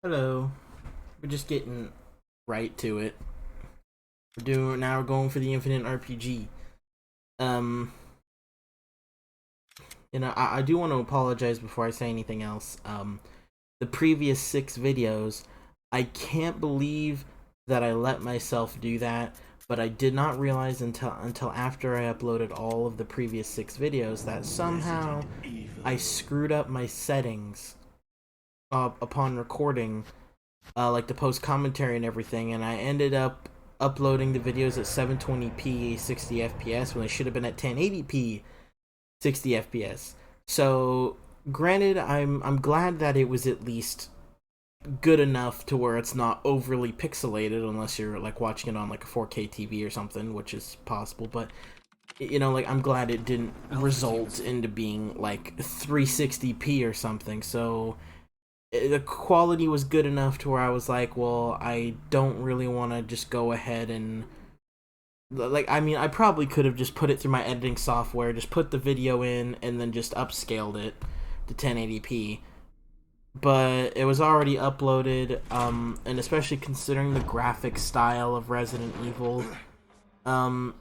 Hello. We're just getting right to it. We're going for the Infinite RPG. Um, I do want to apologize before I say anything else. The previous 6 videos, I can't believe that I let myself do that, but I did not realize until after I uploaded all of the previous 6 videos that somehow I screwed up my settings upon recording, like the post commentary and everything, and I ended up uploading the videos at 720p 60 FPS when they should have been at 1080p 60 FPS. So, granted, I'm glad that it was at least good enough to where it's not overly pixelated unless you're like watching it on like a 4K TV or something, which is possible, but like I'm glad it didn't result into being like 360p or something. So the quality was good enough to where I was like, well, I don't really want to just go ahead and I probably could have just put it through my editing software, just put the video in and then just upscaled it to 1080p. But it was already uploaded, and especially considering the graphic style of Resident Evil, um,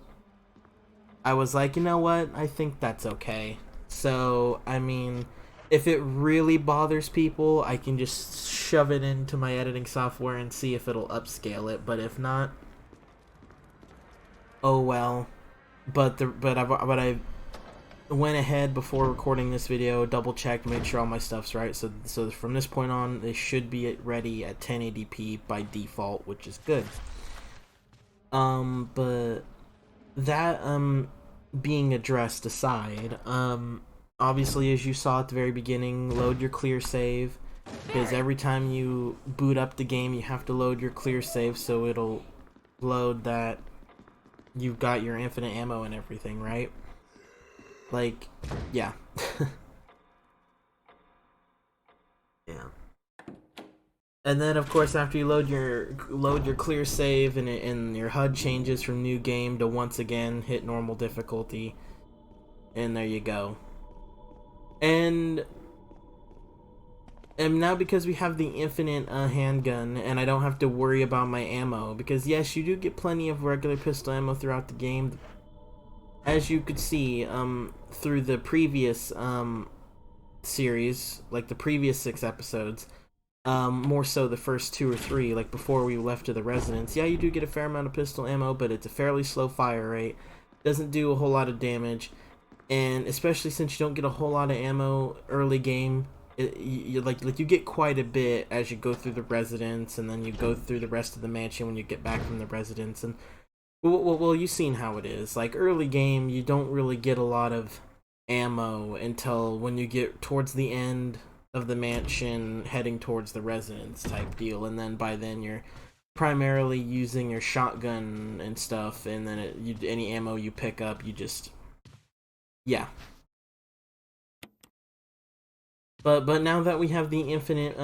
I was like, you know what? I think that's okay. So, I mean, if it really bothers people, I can just shove it into my editing software and see if it'll upscale it. But if not, oh well. But I went ahead before recording this video, double checked, made sure all my stuff's right. So from this point on, they should be ready at 1080p by default, which is good. But that being addressed aside, obviously, as you saw at the very beginning, load your clear save, because every time you boot up the game you have to load your clear save, so it'll load that you've got your infinite ammo and everything, right? Like, yeah. Yeah. And then, of course, after you load your clear save and your HUD changes from new game to once again hit normal difficulty, and there you go. And now, because we have the infinite handgun, and I don't have to worry about my ammo, because yes, you do get plenty of regular pistol ammo throughout the game, as you could see through the previous series, like the previous 6 episodes. More so the first 2 or 3, like before we left to the residence. Yeah, you do get a fair amount of pistol ammo, but it's a fairly slow fire rate. Doesn't do a whole lot of damage, and especially since you don't get a whole lot of ammo early game, you you get quite a bit as you go through the residence, and then you go through the rest of the mansion when you get back from the residence. And well, you've seen how it is. Like early game, you don't really get a lot of ammo until when you get towards the end of the mansion, heading towards the residence type deal, and then by then you're primarily using your shotgun and stuff, and then any ammo you pick up, you just yeah. But now that we have the infinite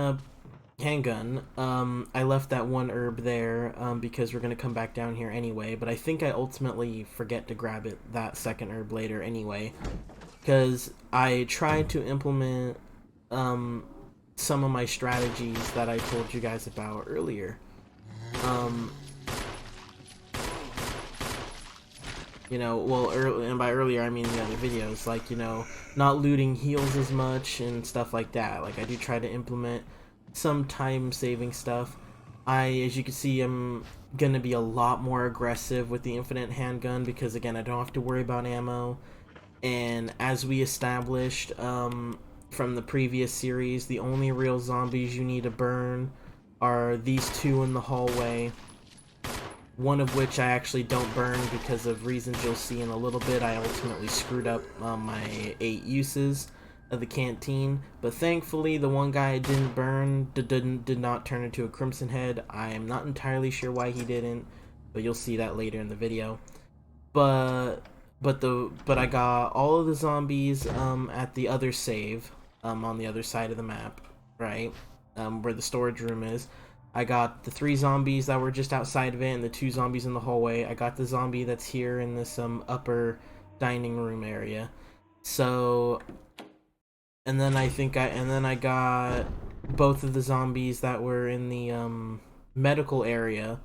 handgun, I left that one herb there because we're gonna come back down here anyway. But I think I ultimately forget to grab that second herb later anyway, because I tried to implement some of my strategies that I told you guys about earlier. Um, well, early, and by earlier I mean the other videos, like, not looting heals as much and stuff like that. Like, I do try to implement some time-saving stuff. As you can see, I'm gonna be a lot more aggressive with the infinite handgun because, again, I don't have to worry about ammo. And as we established from the previous series, the only real zombies you need to burn are these 2 in the hallway. One of which I actually don't burn because of reasons you'll see in a little bit. I ultimately screwed up my 8 uses of the canteen, but thankfully the one guy I didn't burn did not turn into a Crimson Head. I am not entirely sure why he didn't, but you'll see that later in the video. But I got all of the zombies at the other save on the other side of the map, right? Where the storage room is. I got the 3 zombies that were just outside of it and the 2 zombies in the hallway. I got the zombie that's here in this upper dining room area. So, and then I got both of the zombies that were in the medical area,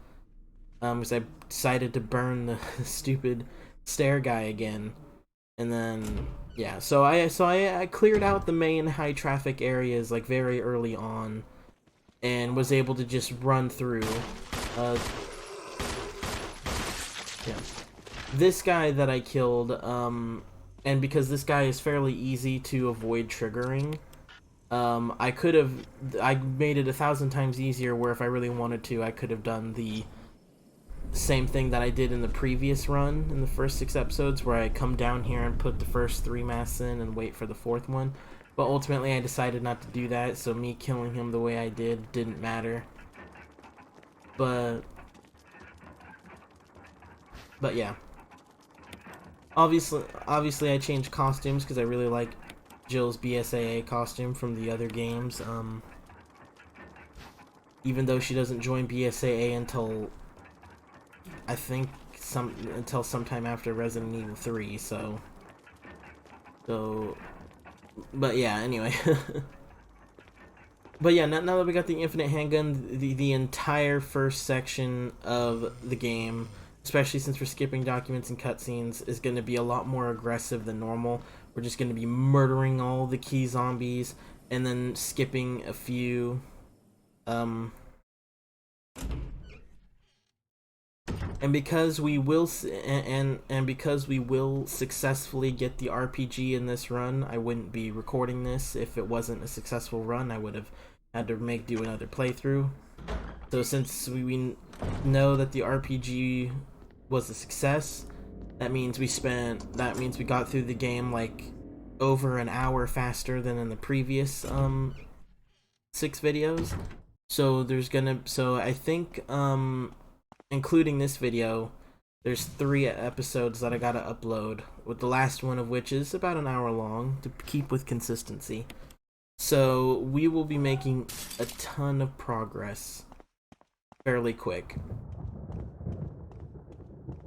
because I decided to burn the stupid stair guy again. And then yeah, so I cleared out the main high traffic areas like very early on, and was able to just run through. Uh, yeah, this guy that I killed, and because this guy is fairly easy to avoid triggering, I made it 1,000 times easier. Where if I really wanted to, I could have done the same thing that I did in the previous run in the first 6 episodes, where I come down here and put the first 3 masks in and wait for the 4th one. But ultimately I decided not to do that, so me killing him the way I did didn't matter. But yeah. Obviously I changed costumes because I really like Jill's BSAA costume from the other games. Even though she doesn't join BSAA until I think until sometime after Resident Evil 3, so but yeah, anyway. But yeah, now that we got the infinite handgun, the entire first section of the game, especially since we're skipping documents and cutscenes, is going to be a lot more aggressive than normal. We're just going to be murdering all the key zombies and then skipping a few. And because we will because we will successfully get the RPG in this run, I wouldn't be recording this if it wasn't a successful run. I would have had to do another playthrough. So since we know that the RPG was a success, that means we got through the game like over an hour faster than in the previous 6 videos. So I think including this video, there's 3 episodes that I gotta upload, with the last one of which is about an hour long, to keep with consistency. So we will be making a ton of progress fairly quick.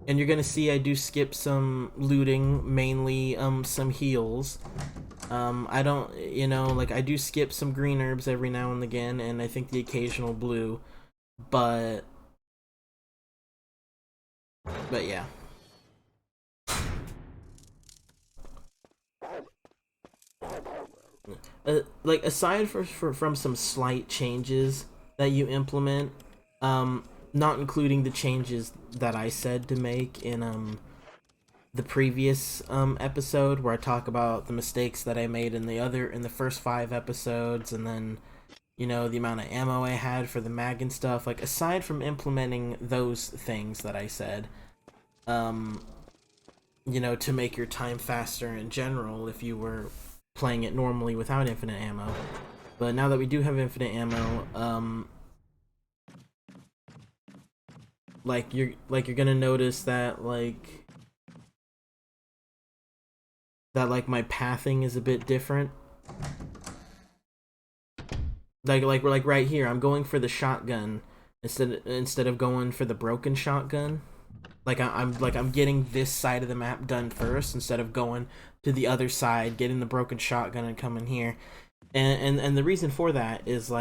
And you're gonna see I do skip some looting, mainly some heals. I don't, I do skip some green herbs every now and again, and I think the occasional blue, but yeah. Like aside from some slight changes that you implement, not including the changes that I said to make in the previous episode, where I talk about the mistakes that I made in the first 5 episodes, and then the amount of ammo I had for the mag and stuff. Like, aside from implementing those things that I said, to make your time faster in general if you were playing it normally without infinite ammo. But now that we do have infinite ammo, you're gonna notice that my pathing is a bit different. Like right here, I'm going for the shotgun instead of going for the broken shotgun. I'm getting this side of the map done first instead of going to the other side, getting the broken shotgun and coming here. And the reason for that is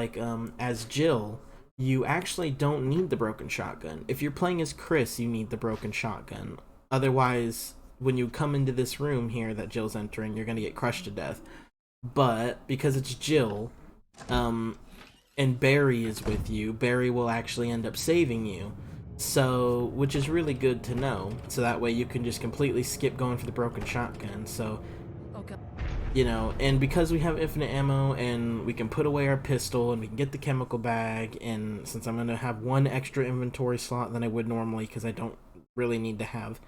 as Jill, you actually don't need the broken shotgun. If you're playing as Chris, you need the broken shotgun. Otherwise, when you come into this room here that Jill's entering, you're gonna get crushed to death. But because it's Jill, and Barry is with you, Barry will actually end up saving you. So, which is really good to know. So that way you can just completely skip going for the broken shotgun. So, okay. And because we have infinite ammo and we can put away our pistol and we can get the chemical bag, and since I'm going to have 1 extra inventory slot than I would normally because I don't really need to have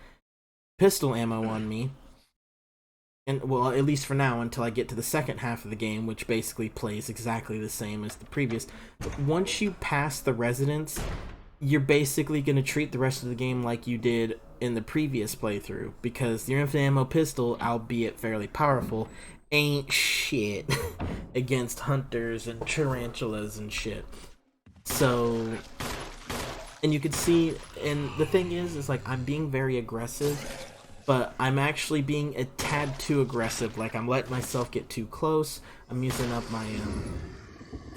pistol ammo on me. And, well, at least for now, until I get to the second half of the game, which basically plays exactly the same as the previous. But once you pass the residence, you're basically going to treat the rest of the game like you did in the previous playthrough, because your infinite ammo pistol, albeit fairly powerful, ain't shit against hunters and tarantulas and shit. So, and you can see, and the thing is I'm being very aggressive, but I'm actually being a tad too aggressive. I'm letting myself get too close. I'm using up my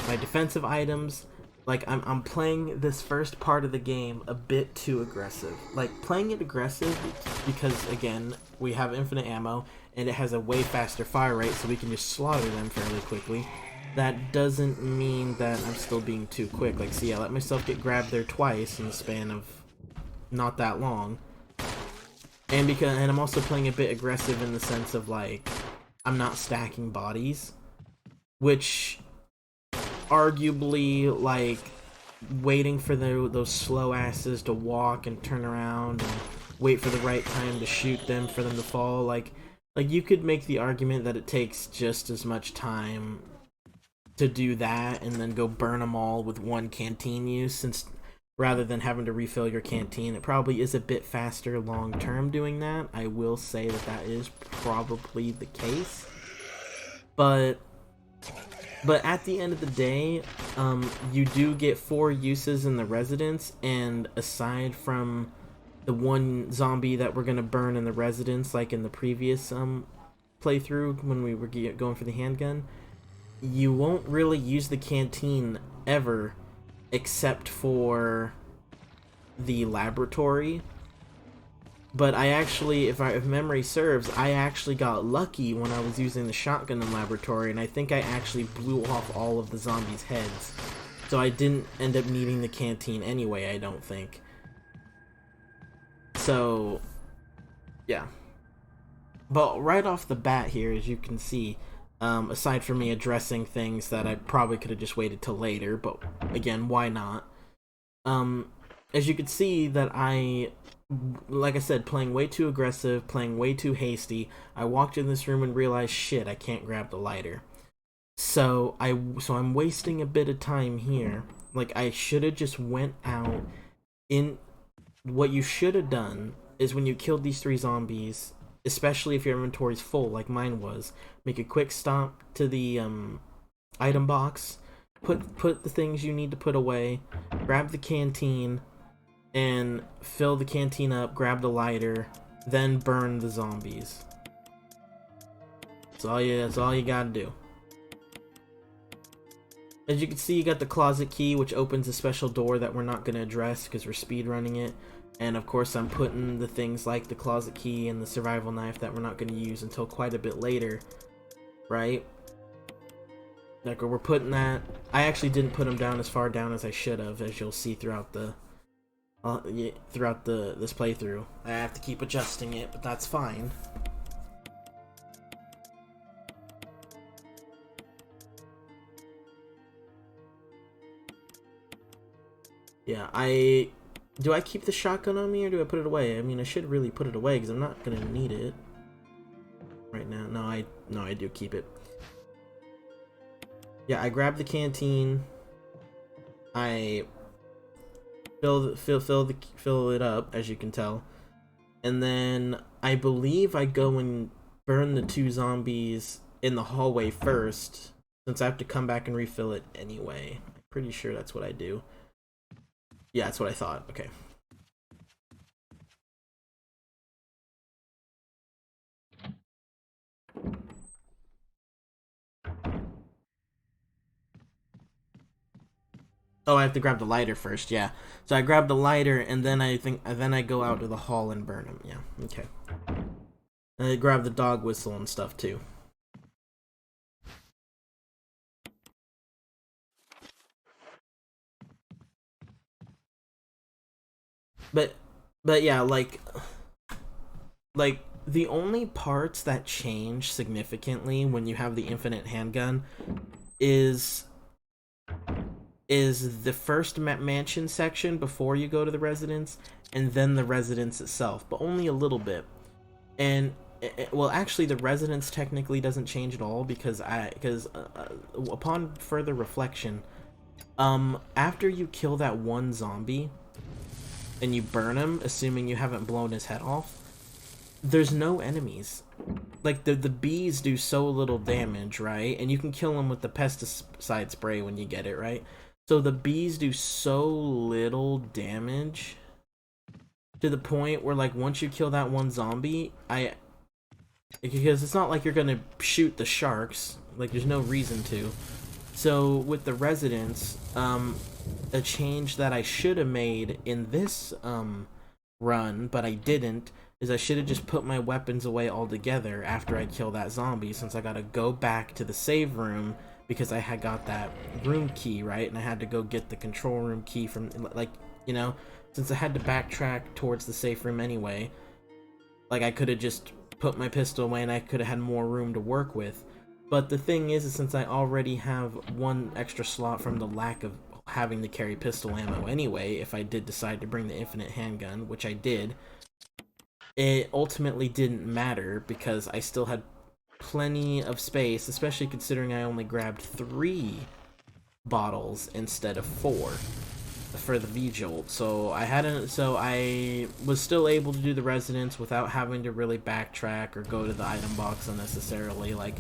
my defensive items. Like I'm playing this first part of the game a bit too aggressive. Like playing it aggressive because again we have infinite ammo and it has a way faster fire rate, so we can just slaughter them fairly quickly. That doesn't mean that I'm still being too quick. Like, see, I let myself get grabbed there twice in the span of not that long. And I'm also playing a bit aggressive in the sense of like I'm not stacking bodies, which arguably like waiting for those slow asses to walk and turn around and wait for the right time to shoot them for them to fall. Like you could make the argument that it takes just as much time to do that and then go burn them all with one canteen use, since rather than having to refill your canteen, it probably is a bit faster long term doing that. I will say that is probably the case, but at the end of the day, you do get 4 uses in the residence, and aside from the one zombie that we're gonna burn in the residence, like in the previous playthrough when we were going for the handgun, you won't really use the canteen ever except for the laboratory. But I actually, if memory serves, I actually got lucky when I was using the shotgun in laboratory, and I think I actually blew off all of the zombies' heads. So I didn't end up needing the canteen anyway, I don't think. So, yeah. But right off the bat here, as you can see, aside from me addressing things that I probably could have just waited till later, but again, why not? As you can see that like I said, playing way too aggressive, playing way too hasty. I walked in this room and realized, shit, I can't grab the lighter. So I'm wasting a bit of time here. Like, I should have just went out. What you should have done is when you killed these 3 zombies, especially if your inventory's full like mine was, make a quick stop to the item box, put the things you need to put away, grab the canteen, and fill the canteen up, grab the lighter, then burn the zombies. That's all you gotta do. As you can see, you got the closet key, which opens a special door that we're not going to address because we're speedrunning it. And of course, I'm putting the things like the closet key and the survival knife that we're not going to use until quite a bit later, right? Like, we're putting that. I actually didn't put them down as far down as I should have, as you'll see throughout this playthrough. I have to keep adjusting it, but that's fine. Yeah, do I keep the shotgun on me or do I put it away? I mean, I should really put it away because I'm not gonna need it right now. No, I do keep it. Yeah, I grab the canteen. I fill it up, as you can tell, and then I believe I go and burn the 2 zombies in the hallway first, since I have to come back and refill it anyway. I'm pretty sure that's what I do. Yeah, that's what I thought. Okay. Oh, I have to grab the lighter first. Yeah. So I grab the lighter, and then I go out to the hall and burn them. Yeah. Okay. And I grab the dog whistle and stuff too. But yeah, like the only parts that change significantly when you have the infinite handgun is the first mansion section before you go to the residence, and then the residence itself, but only a little bit. And well, actually, the residence technically doesn't change at all because upon further reflection, after you kill that one zombie and you burn him, assuming you haven't blown his head off, there's no enemies. Like, the bees do so little damage, right? And you can kill them with the pesticide spray when you get it, right? So the bees do so little damage to the point where, like, once you kill that one zombie, because it's not like you're gonna shoot the sharks. Like, there's no reason to. So with the residents, a change that I should have made in this run, but I didn't, is I should have just put my weapons away altogether after I kill that zombie, since I gotta go back to the save room because I had got that room key, right? And I had to go get the control room key from, like, you know, since I had to backtrack towards the safe room anyway, like, I could have just put my pistol away and I could have had more room to work with. But the thing is since I already have one extra slot from the lack of having to carry pistol ammo anyway, if I did decide to bring the infinite handgun, which I did, it ultimately didn't matter because I still had plenty of space, especially considering I only grabbed 3 bottles instead of 4 for the V-Jolt. So I was still able to do the residence without having to really backtrack or go to the item box unnecessarily. Like,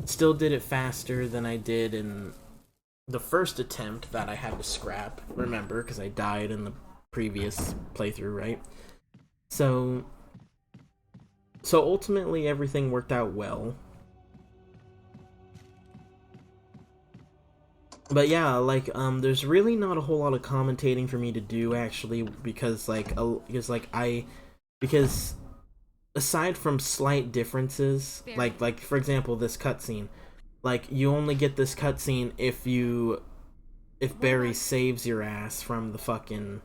still did it faster than I did in the first attempt that I had to scrap, remember, because I died in the previous playthrough, right? So ultimately everything worked out well. But yeah, like, there's really not a whole lot of commentating for me to do, actually, because aside from slight differences, like for example, this cutscene, like, you only get this cutscene if Barry saves your ass from the fucking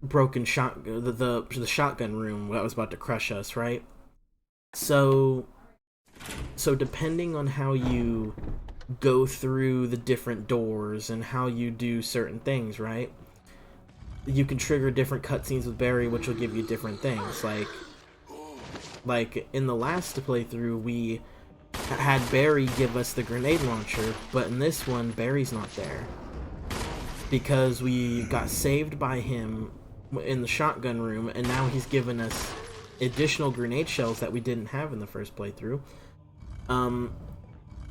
broken the shotgun room that was about to crush us, right? So depending on how you go through the different doors and how you do certain things, right? You can trigger different cutscenes with Barry, which will give you different things. Like in the last playthrough, we had Barry give us the grenade launcher, but in this one, Barry's not there because we got saved by him in the shotgun room, and now he's given us additional grenade shells that we didn't have in the first playthrough.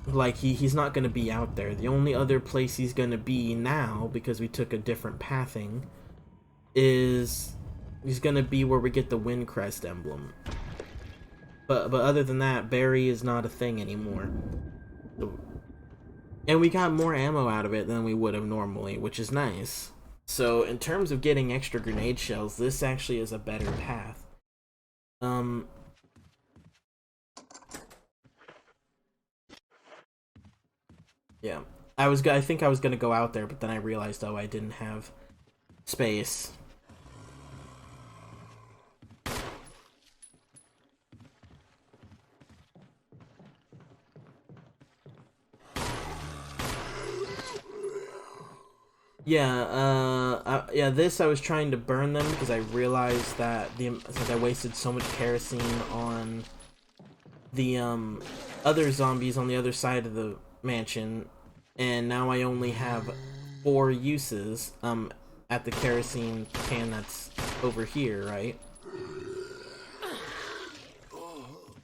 Like, he's not going to be out there. The only other place he's going to be now, because we took a different pathing, is he's going to be where we get the Windcrest emblem. But other than that, Barry is not a thing anymore. And we got more ammo out of it than we would have normally, which is nice. So in terms of getting extra grenade shells, this actually is a better path. Yeah. I think I was gonna go out there, but then I realized, oh, I didn't have space. Yeah, this I was trying to burn them because I realized that since I wasted so much kerosene on the other zombies on the other side of the mansion, and now I only have 4 uses at the kerosene can that's over here, right?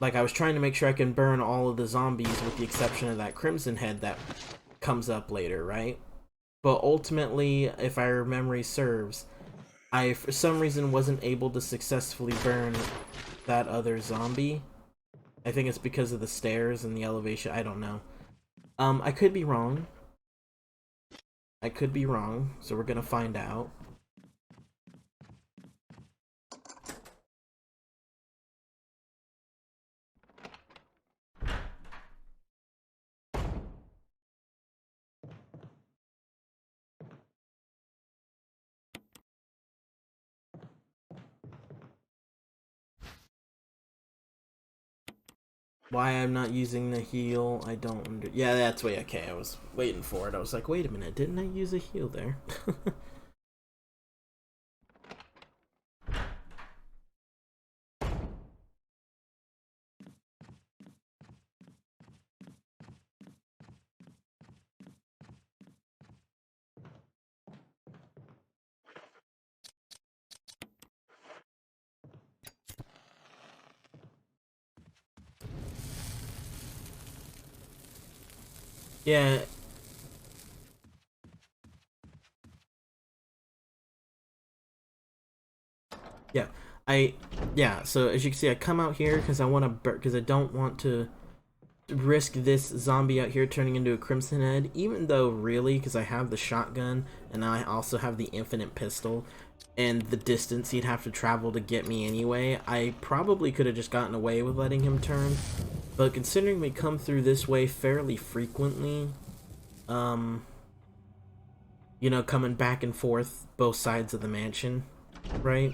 Like, I was trying to make sure I can burn all of the zombies with the exception of that Crimson Head that comes up later, right? But ultimately, if our memory serves, I for some reason wasn't able to successfully burn that other zombie. I think it's because of the stairs and the elevation. I don't know. I could be wrong. I could be wrong, so we're gonna find out. Why I'm not using the heal, I don't yeah, that's way okay. I was waiting for it. I was like, wait a minute, didn't I use a heal there? Yeah. Yeah. So as you can see, I come out here because I want to because I don't want to risk this zombie out here turning into a Crimson Head, even though really, because I have the shotgun and I also have the infinite pistol, and the distance he'd have to travel to get me anyway, I probably could have just gotten away with letting him turn. But considering we come through this way fairly frequently, you know, coming back and forth both sides of the mansion, right?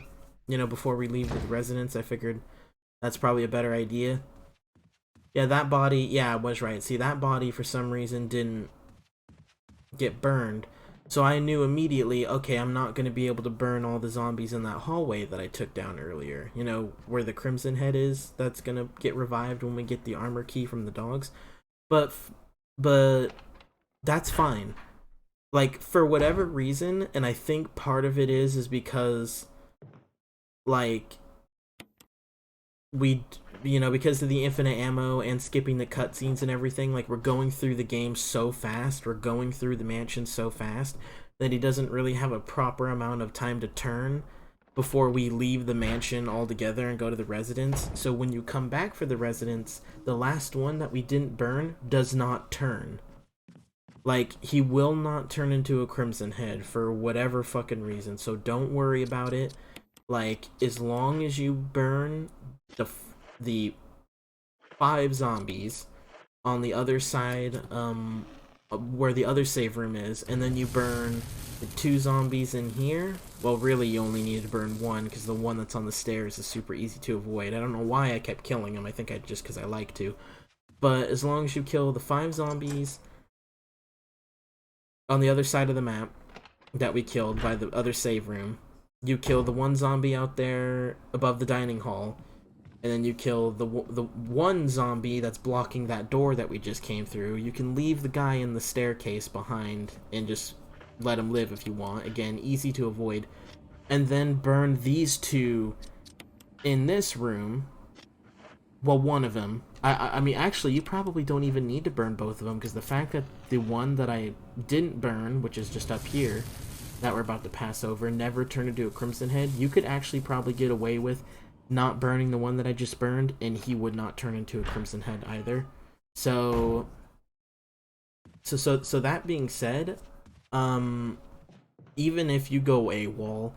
You know, before we leave the residence, I figured that's probably a better idea. Yeah, that body, yeah, I was right. See, that body for some reason didn't get burned. So I knew immediately, okay, I'm not going to be able to burn all the zombies in that hallway that I took down earlier. You know, where the Crimson Head is, that's going to get revived when we get the armor key from the dogs. But that's fine. Like, for whatever reason, and I think part of it is because, like, we, you know, because of the infinite ammo and skipping the cutscenes and everything, like, we're going through the game so fast, we're going through the mansion so fast, that he doesn't really have a proper amount of time to turn before we leave the mansion altogether and go to the residence. So when you come back for the residence, the last one that we didn't burn does not turn. Like, he will not turn into a Crimson Head for whatever fucking reason, so don't worry about it. Like, as long as you burn the 5 zombies on the other side, where the other save room is, and then you burn the 2 zombies in here, well, really, you only need to burn 1, because the one that's on the stairs is super easy to avoid. I don't know why I kept killing him, I think just because I like to. But as long as you kill the 5 zombies on the other side of the map that we killed by the other save room, you kill the 1 zombie out there above the dining hall, and then you kill the 1 zombie that's blocking that door that we just came through. You can leave the guy in the staircase behind and just let him live if you want. Again, easy to avoid. And then burn these 2 in this room. Well, one of them. I mean, actually, you probably don't even need to burn both of them, because the fact that the one that I didn't burn, which is just up here, that we're about to pass over, never turned into a Crimson Head, you could actually probably get away with not burning the one that I just burned, and he would not turn into a Crimson Head either. So that being said, even if you go AWOL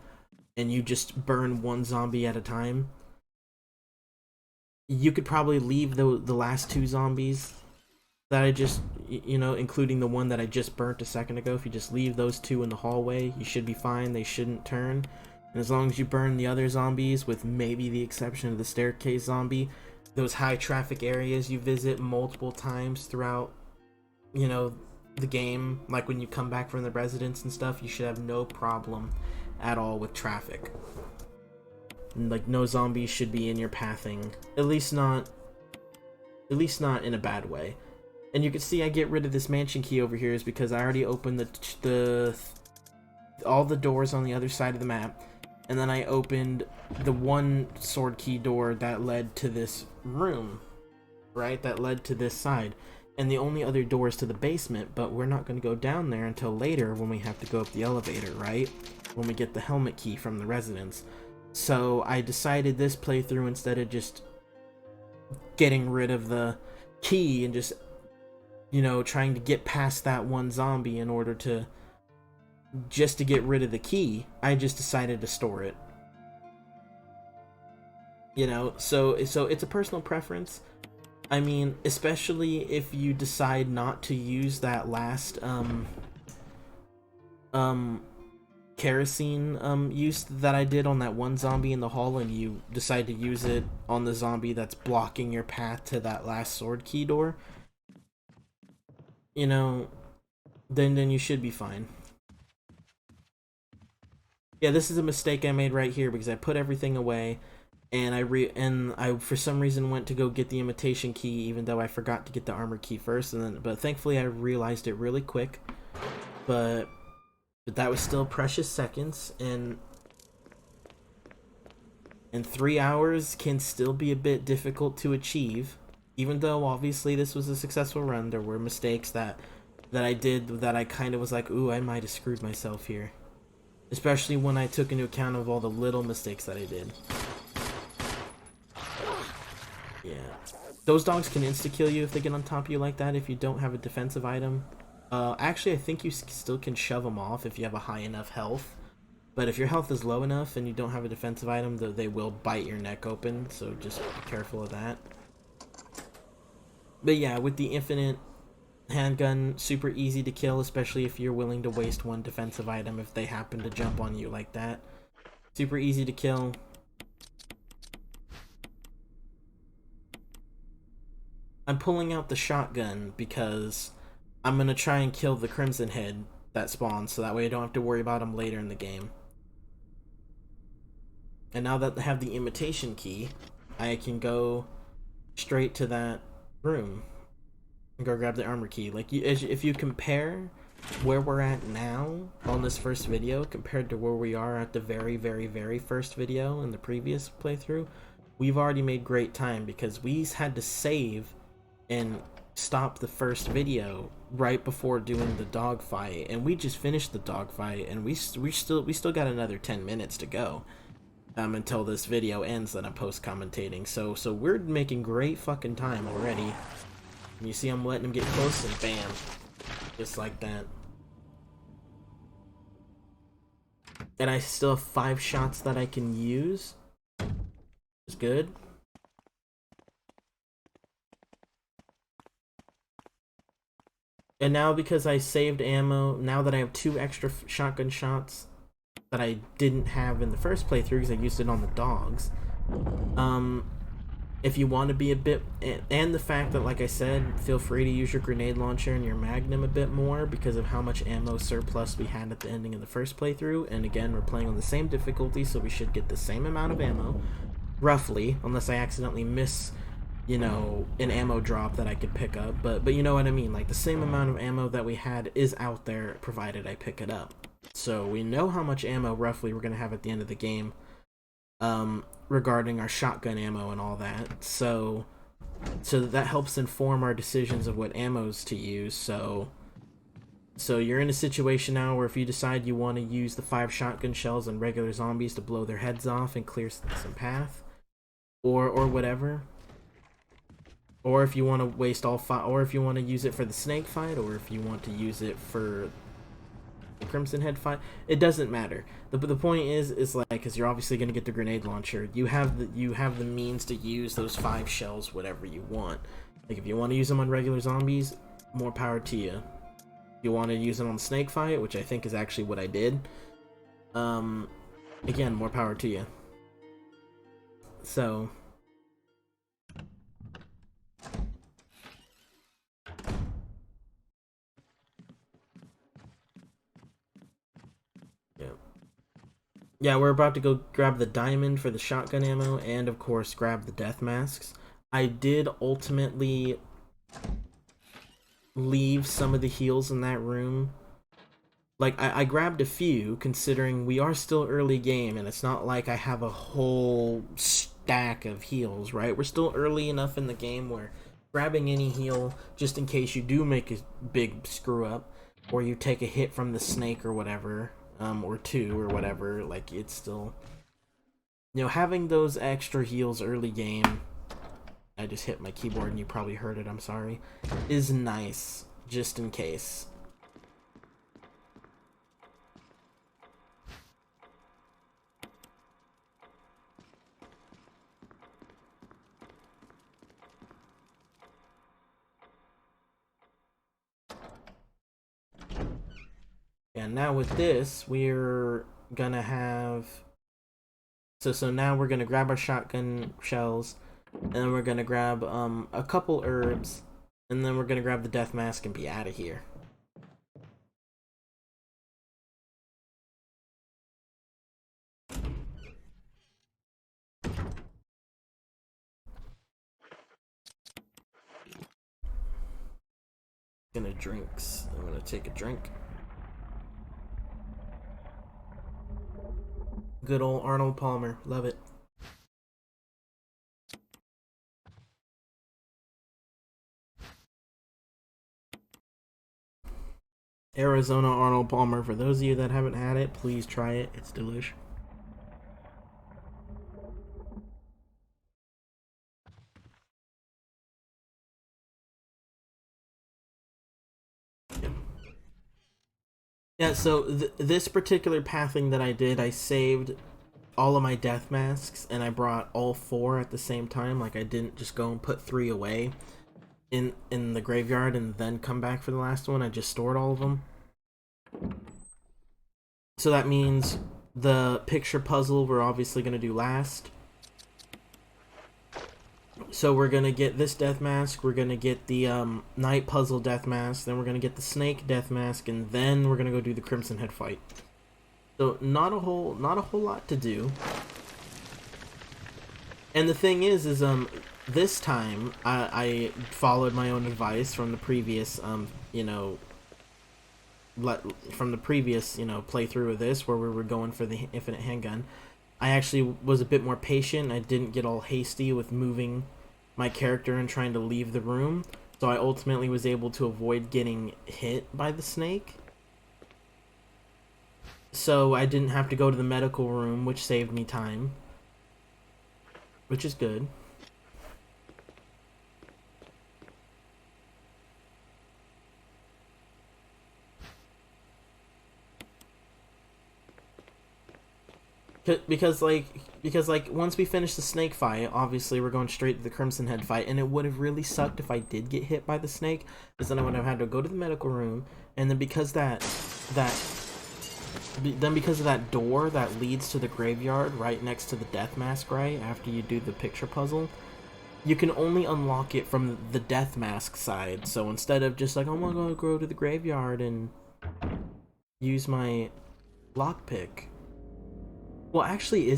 and you just burn 1 zombie at a time, you could probably leave the last 2 zombies that I just, you know, including the one that I just burnt a second ago. If you just leave those 2 in the hallway, you should be fine. They shouldn't turn. And as long as you burn the other zombies, with maybe the exception of the staircase zombie, those high traffic areas you visit multiple times throughout, you know, the game, like when you come back from the residence and stuff, you should have no problem at all with traffic. Like, no zombies should be in your pathing, at least not in a bad way. And you can see I get rid of this mansion key over here is because I already opened all the doors on the other side of the map, and then I opened the 1 sword key door that led to this room, right? That led to this side. And the only other door is to the basement, but we're not going to go down there until later when we have to go up the elevator, right? When we get the helmet key from the residence. So I decided this playthrough, instead of just getting rid of the key and just, you know, trying to get past that 1 zombie in order to just to get rid of the key, I just decided to store it. You know, so it's a personal preference. I mean, especially if you decide not to use that last kerosene use that I did on that 1 zombie in the hall, and you decide to use it on the zombie that's blocking your path to that last sword key door, you know, then you should be fine. Yeah, this is a mistake I made right here, because I put everything away, and I for some reason went to go get the imitation key, even though I forgot to get the armor key first, but thankfully I realized it really quick. But that was still precious seconds, and 3 hours can still be a bit difficult to achieve. Even though obviously this was a successful run, there were mistakes that I did that I kind of was like, ooh, I might have screwed myself here. Especially when I took into account of all the little mistakes that I did. Yeah. Those dogs can insta-kill you if they get on top of you like that if you don't have a defensive item. Actually, I think you still can shove them off if you have a high enough health. But if your health is low enough and you don't have a defensive item, they will bite your neck open, so just be careful of that. But yeah, with the infinite handgun, super easy to kill, especially if you're willing to waste one defensive item if they happen to jump on you like that. Super easy to kill. I'm pulling out the shotgun because I'm going to try and kill the Crimson Head that spawns, so that way I don't have to worry about him later in the game. And now that I have the imitation key, I can go straight to that room and go grab the armor key. Like, if you compare where we're at now on this first video compared to where we are at the very, very, very first video in the previous playthrough, we've already made great time because we had to save and stop the first video right before doing the dogfight, and we just finished the dogfight, and we still got another 10 minutes to go. Until this video ends that I'm post commentating. So we're making great fucking time already. And you see I'm letting him get close and bam. Just like that. And I still have 5 shots that I can use. It's good. And now because I saved ammo, now that I have 2 extra shotgun shots that I didn't have in the first playthrough because I used it on the dogs. If you want to be a bit, and the fact that, like I said, feel free to use your grenade launcher and your magnum a bit more because of how much ammo surplus we had at the ending of the first playthrough. And again, we're playing on the same difficulty, so we should get the same amount of ammo, roughly, unless I accidentally miss, you know, an ammo drop that I could pick up. But you know what I mean, like the same amount of ammo that we had is out there provided I pick it up. So we know how much ammo roughly we're going to have at the end of the game, regarding our shotgun ammo and all that. So that helps inform our decisions of what ammos to use. So you're in a situation now where if you decide you want to use the 5 shotgun shells on regular zombies to blow their heads off and clear some path, or whatever, or if you want to waste all 5, or if you want to use it for the snake fight, or if you want to use it for the Crimson Head fight, it doesn't matter. The point is like, because you're obviously going to get the grenade launcher, you have the means to use those 5 shells whatever you want. Like if you want to use them on regular zombies, more power to you. If you want to use them on the snake fight, which I think is actually what I did, again, more power to you. So yeah, we're about to go grab the diamond for the shotgun ammo and, of course, grab the death masks. I did ultimately leave some of the heals in that room. Like, I grabbed a few, considering we are still early game, and it's not like I have a whole stack of heals, right? We're still early enough in the game where grabbing any heal, just in case you do make a big screw-up, or you take a hit from the snake or whatever, or 2 or whatever, like, it's still, you know, having those extra heals early game, I just hit my keyboard and you probably heard it, I'm sorry, is nice, just in case. And now with this, we're gonna have, so now we're gonna grab our shotgun shells, and then we're gonna grab a couple herbs, and then we're gonna grab the death mask and be out of here. I'm gonna take a drink. Good old Arnold Palmer, love it. Arizona Arnold Palmer, for those of you that haven't had it, please try it, it's delicious. Yeah, so this particular pathing that I did, I saved all of my death masks and I brought all four at the same time. Like I didn't just go and put three away in the graveyard and then come back for the last one. I just stored all of them. So that means the picture puzzle we're obviously going to do last. So we're going to get this death mask, we're going to get the night puzzle death mask, then we're going to get the snake death mask, and then we're going to go do the Crimson Head fight. So not a whole lot to do. And the thing is this time I followed my own advice from the previous playthrough of this, where we were going for the infinite handgun. I actually was a bit more patient. I didn't get all hasty with moving my character and trying to leave the room, so I ultimately was able to avoid getting hit by the snake. So I didn't have to go to the medical room, which saved me time, which is good. Because once we finish the snake fight, obviously we're going straight to the Crimson Head fight, and it would have really sucked if I did get hit by the snake, because then I would have had to go to the medical room, and then because of that door that leads to the graveyard right next to the death mask, right after you do the picture puzzle, you can only unlock it from the death mask side. So instead of just like, oh, I'm gonna go to the graveyard and use my lockpick. Well, actually,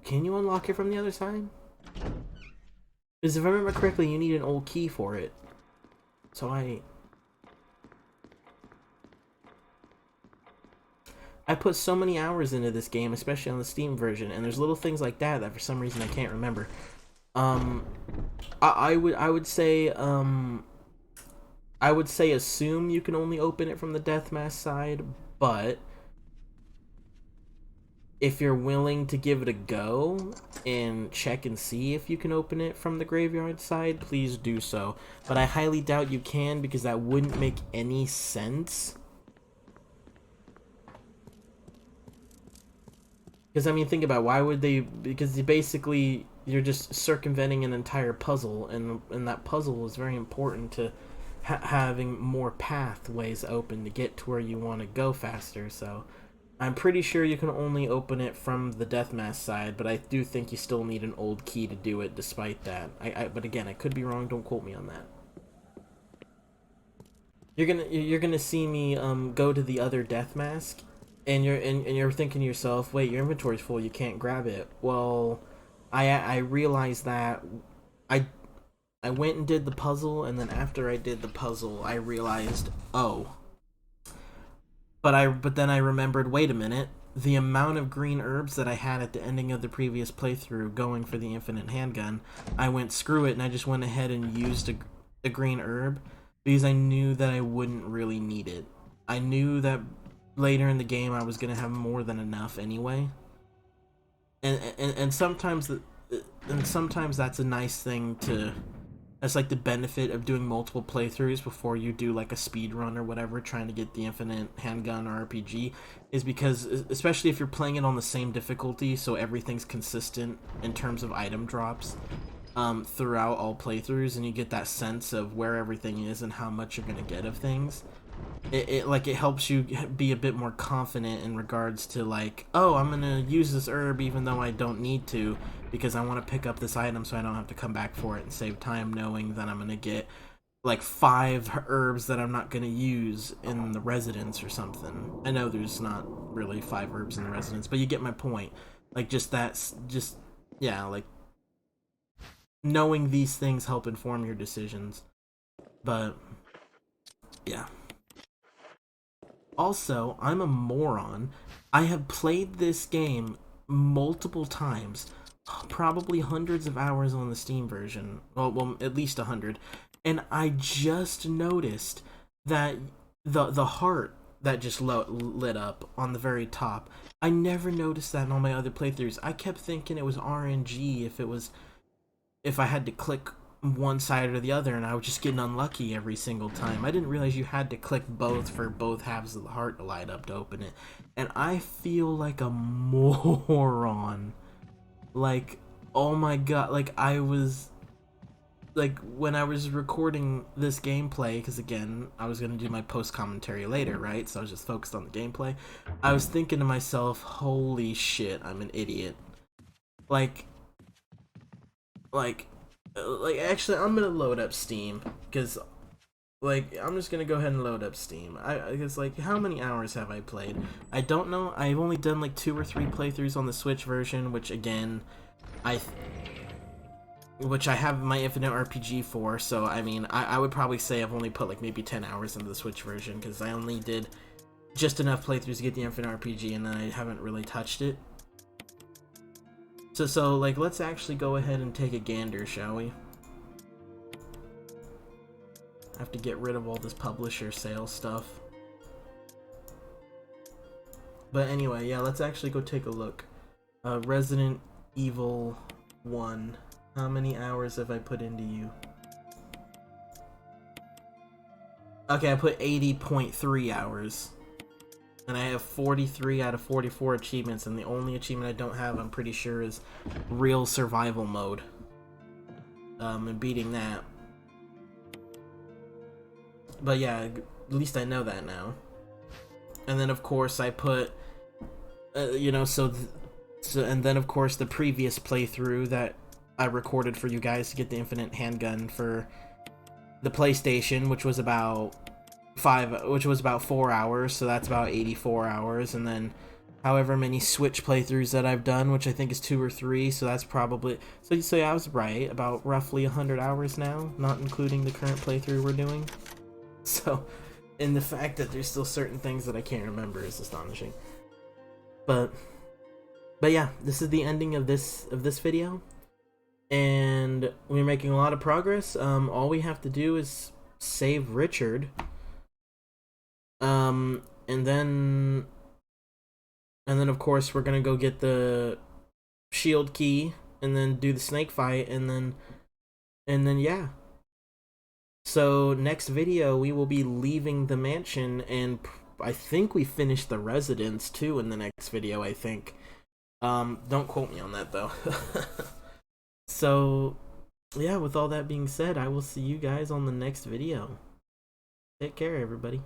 can you unlock it from the other side? Because if I remember correctly, you need an old key for it. So I put so many hours into this game, especially on the Steam version, and there's little things like that that for some reason I can't remember. I would say assume you can only open it from the death mask side, but if you're willing to give it a go and check and see if you can open it from the graveyard side, please do so. But I highly doubt you can, because that wouldn't make any sense. Because, I mean, think about it. Why would they... Because you're just circumventing an entire puzzle, and that puzzle is very important to having more pathways open to get to where you want to go faster, so... I'm pretty sure you can only open it from the deathmask side, but I do think you still need an old key to do it despite that. But again, I could be wrong, don't quote me on that. You're gonna see me go to the other deathmask, and you're thinking to yourself, wait, your inventory's full, you can't grab it. Well, I realized that I went and did the puzzle, and then after I did the puzzle, I realized, oh. But then I remembered, wait a minute, the amount of green herbs that I had at the ending of the previous playthrough going for the infinite handgun, I went screw it, and I just went ahead and used a green herb because I knew that I wouldn't really need it. I knew that later in the game I was going to have more than enough anyway. And sometimes that's a nice thing to... That's like the benefit of doing multiple playthroughs before you do like a speed run or whatever, trying to get the infinite handgun or RPG, is because, especially if you're playing it on the same difficulty, so everything's consistent in terms of item drops throughout all playthroughs, and you get that sense of where everything is and how much you're gonna get of things. It helps you be a bit more confident in regards to like, oh, I'm gonna use this herb even though I don't need to, because I want to pick up this item so I don't have to come back for it and save time knowing that I'm gonna get like 5 herbs that I'm not gonna use in the residence or something. I know there's not really 5 herbs in the residence, but you get my point. Like yeah, like knowing these things help inform your decisions. But yeah. Also, I'm a moron. I have played this game multiple times, probably hundreds of hours on the Steam version. Well, at least 100. And I just noticed that the heart that just lit up on the very top, I never noticed that in all my other playthroughs. I kept thinking it was RNG if I had to click one side or the other, and I was just getting unlucky every single time. I didn't realize you had to click both for both halves of the heart to light up to open it. And I feel like a moron. Like, oh my god, like I was like when I was recording this gameplay, because again, I was gonna do my post commentary later, right? So I was just focused on the gameplay. I was thinking to myself, holy shit, I'm an idiot. Like, like actually, I'm gonna load up Steam, because like I'm just gonna go ahead and load up Steam. I guess, like, how many hours have I played? I don't know. I've only done like 2 or 3 playthroughs on the Switch version, which again, which I have my Infinite RPG for. So I mean, I would probably say I've only put like maybe 10 hours into the Switch version, because I only did just enough playthroughs to get the Infinite RPG, and then I haven't really touched it. So like, let's actually go ahead and take a gander, shall we? I have to get rid of all this publisher sale stuff. But anyway, yeah, let's actually go take a look. Resident Evil 1. How many hours have I put into you? Okay, I put 80.3 hours. And I have 43 out of 44 achievements, and the only achievement I don't have, I'm pretty sure, is Real Survival Mode. And beating that. But yeah, at least I know that now. And then of course I put, you know, so and then of course the previous playthrough that I recorded for you guys to get the infinite handgun for the PlayStation, which was about 4 hours, so that's about 84 hours, and then however many Switch playthroughs that I've done, which I think is 2 or 3, so that's probably, so yeah, I was right, about roughly 100 hours now, not including the current playthrough we're doing. So, and the fact that there's still certain things that I can't remember is astonishing. But yeah, this is the ending of this video, and we're making a lot of progress. All we have to do is save Richard, and then of course we're gonna go get the shield key, and then do the snake fight, and then yeah. So next video we will be leaving the mansion, and I think we finished the residence too in the next video, I think. Don't quote me on that though. So yeah, with all that being said, I will see you guys on the next video. Take care, everybody.